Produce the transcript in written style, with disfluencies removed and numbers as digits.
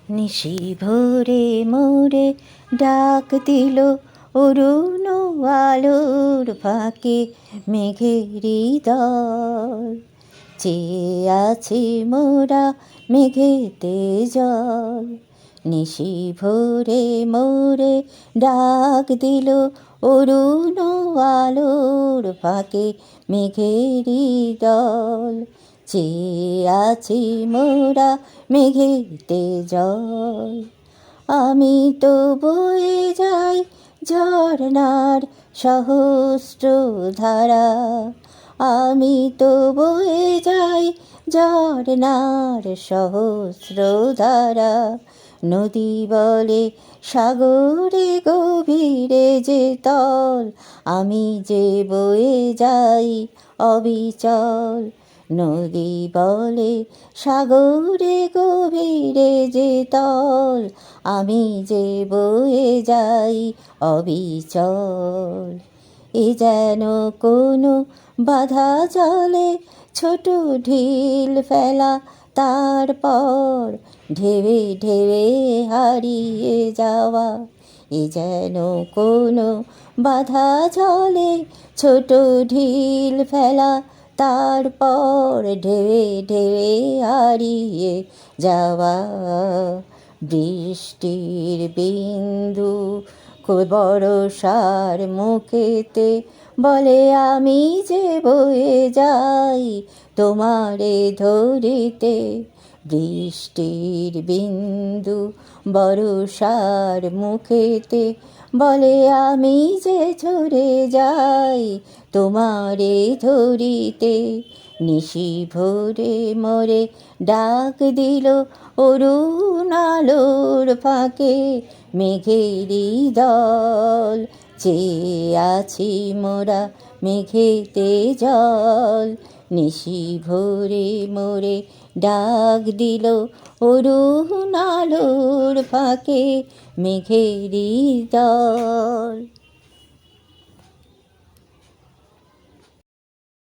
নিশি ভোরে মোরে ডাক দিল অরুণ আলোর ফাঁকে মেঘেরি দল। চেয়ে আছি মোরা মেঘেতে জল। নিশি ভোরে মোরে ডাক দিল অরুণ আলোর ফাঁকে মেঘেরি দল। চেয়ে আছি মোরা মেঘেতে জল। আমি তো বয়ে যাই ঝরনার সহস্র ধারা। আমি তো বয়ে যাই ঝরনার সহস্র ধারা। নদী বলে সাগরে গভীরে যে তল, আমি যে বয়ে যাই অবিচল। নদী বলে সাগরে গভীরে যে তল, আমি যে বয়ে যাই অবিচল। এ যেন কোনো বাধা জলে ছোট ঢিল ফেলা, তারপর ঢেবে ঢেবে হারিয়ে যাওয়া। এ যেন কোনো বাধা জলে ছোট ঢিল ফেলা, তারপর ঢেবে ঢেবে হারিয়ে যাওয়া। বৃষ্টির বিন্দু বর্ষার মুখেতে বলে, আমি যে বয়ে যাই তোমারে ধরিতে। বৃষ্টির বিন্দু বর্ষার মুখেতে বলে, আমি যে ঝরে যাই তোমারে ধরিতে। নিশি ভোরে মোরে ডাক দিল অরুণ আলোর ফাঁকে মেঘেরি দল। চেয়ে আছি মোরা মেঘেতে জল। নিশি ভোরে মোরে ডাক দিল অরুণ আলোর ফাঁকে মেঘেরি দল।